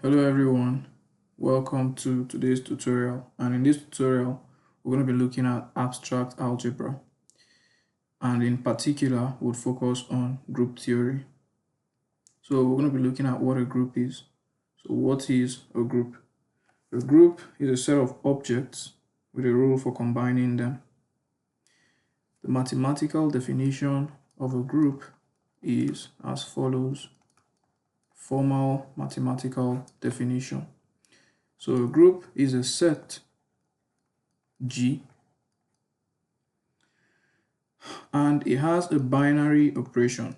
Hello everyone, welcome to today's tutorial, and in this tutorial we're going to be looking at abstract algebra, and in particular we'll focus on group theory. So we're going to be looking at what a group is. So what is a group? A group is a set of objects with a rule for combining them. The mathematical definition of a group is as follows. Formal mathematical definition. So a group is a set G, and it has a binary operation.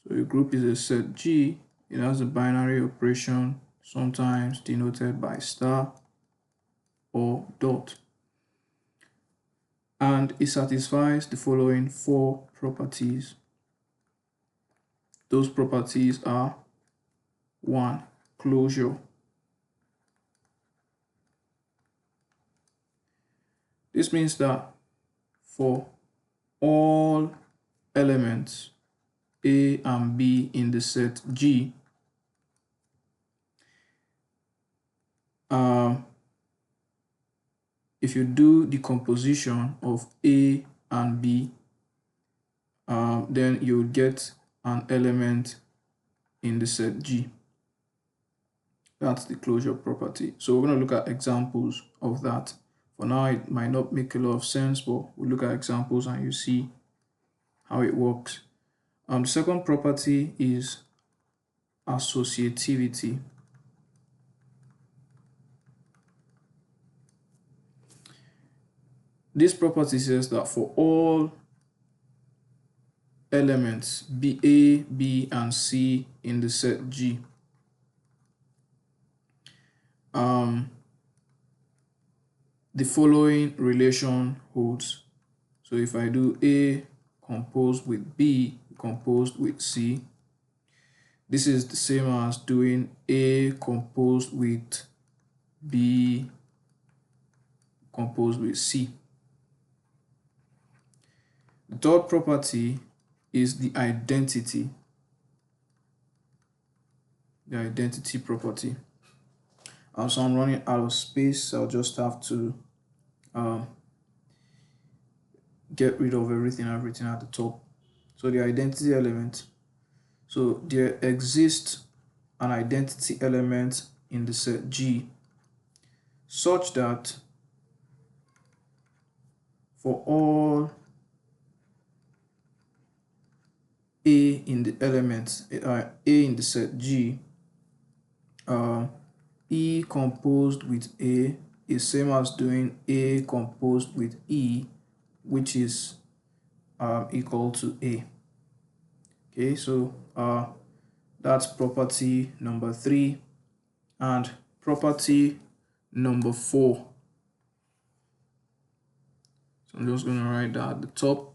So a group is a set G, it has a binary operation, sometimes denoted by star or dot. And it satisfies the following four properties. Those properties are: 1. Closure. This means that for all elements A and B in the set G, if you do the composition of A and B, then you'll get an element in the set G. That's the closure property. So we're going to look at examples of that. For now, it might not make a lot of sense, but we'll look at examples and you see how it works. The second property is associativity. This property says that for all elements A, B, and C in the set G, the following relation holds. So if I do A composed with B composed with C, this is the same as doing A composed with B composed with C. The third property is the identity. The identity property. So I'm running out of space, so I'll just have to get rid of everything I've written at the top. So the identity element. So there exists an identity element in the set G such that for all A in the elements, A in the set G, E composed with A is same as doing A composed with E, which is equal to A. Okay, so that's property number 3. And property number 4. So I'm just going to write that at the top.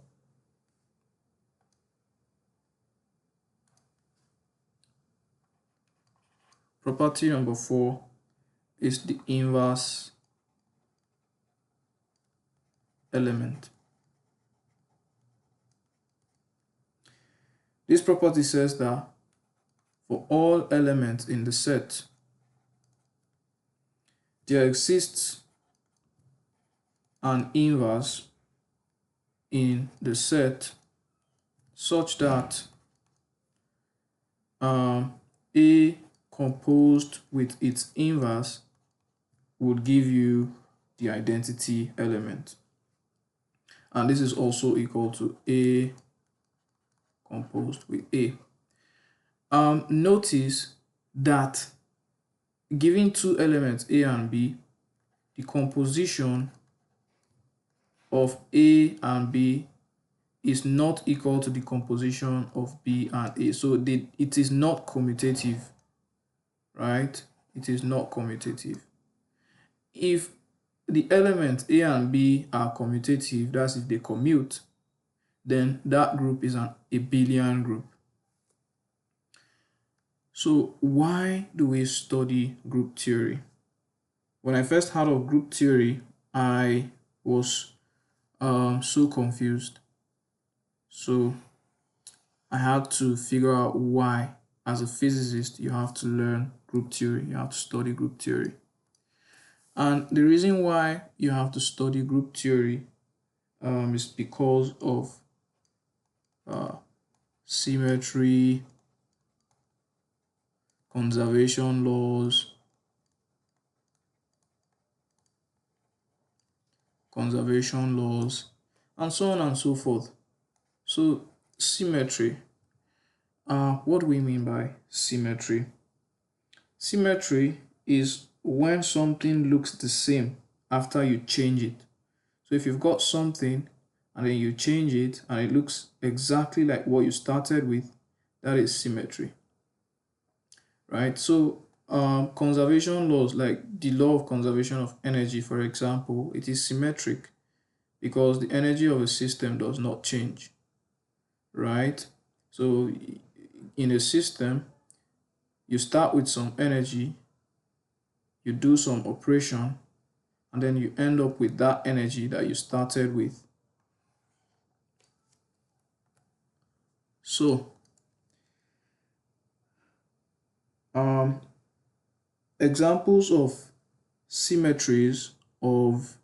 Property number 4 is the inverse element. This property says that for all elements in the set, there exists an inverse in the set such that A composed with its inverse would give you the identity element. And this is also equal to A composed with A. Notice that given two elements A and B, the composition of A and B is not equal to the composition of B and A. So it is not commutative, right? It is not commutative. If the elements A and B are commutative, that's if they commute, then that group is an abelian group. So why do we study group theory? When I first heard of group theory, I was so confused. So I had to figure out why as a physicist, you have to learn group theory. You have to study group theory. And the reason why you have to study group theory is because of symmetry, conservation laws, and so on and so forth. So symmetry. What do we mean by symmetry? Symmetry is when something looks the same after you change it. So if you've got something and then you change it and it looks exactly like what you started with, that is symmetry, right? So conservation laws, like the law of conservation of energy, for example, it is symmetric because the energy of a system does not change, right? So in a system, you start with some energy, you do some operation, and then you end up with that energy that you started with. So examples of symmetries of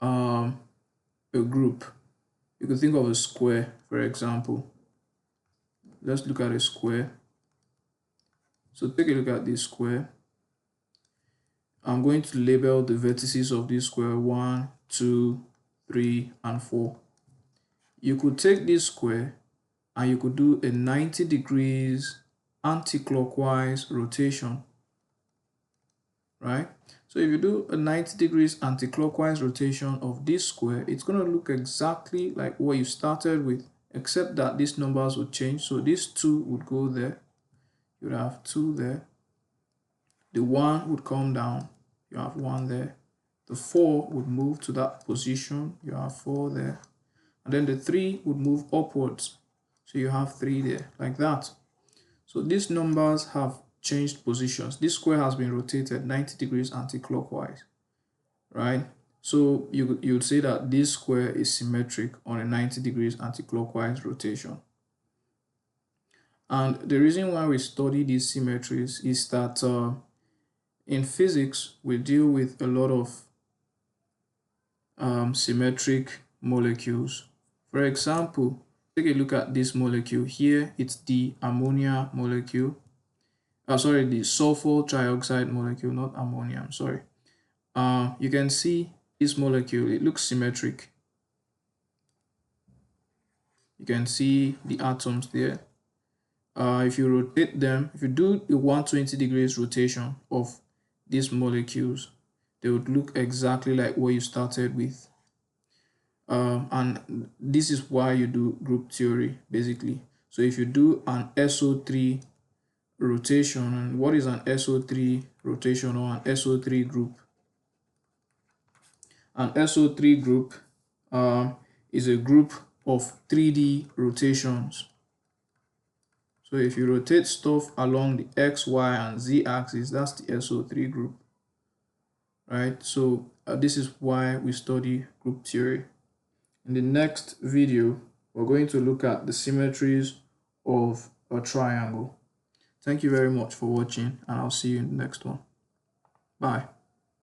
a group. You could think of a square, for example. Let's look at a square. So take a look at this square. I'm going to label the vertices of this square 1, 2, 3, and 4. You could take this square and you could do a 90 degrees anti-clockwise rotation, right? So if you do a 90 degrees anti-clockwise rotation of this square, it's going to look exactly like what you started with, except that these numbers would change. So this 2 would go there. You would have 2 there. The 1 would come down. You have 1 there. The 4 would move to that position. You have 4 there. And then the 3 would move upwards. So you have 3 there, like that. So these numbers have changed positions. This square has been rotated 90 degrees anti-clockwise, right? So you would say that this square is symmetric on a 90 degrees anti-clockwise rotation. And the reason why we study these symmetries is that in physics, we deal with a lot of symmetric molecules. For example, take a look at this molecule here. It's the ammonia molecule. Sorry, the sulfur trioxide molecule, not ammonia, I'm sorry. You can see this molecule, it looks symmetric. You can see the atoms there. If you rotate them, if you do a 120 degrees rotation of these molecules, they would look exactly like what you started with. And this is why you do group theory, basically. So if you do an SO3 rotation, and what is an SO3 rotation or an SO3 group? An SO3 group is a group of 3D rotations. So if you rotate stuff along the X, Y, and Z axis, that's the SO3 group, right? So this is why we study group theory. In the next video, we're going to look at the symmetries of a triangle. Thank you very much for watching, and I'll see you in the next one. Bye.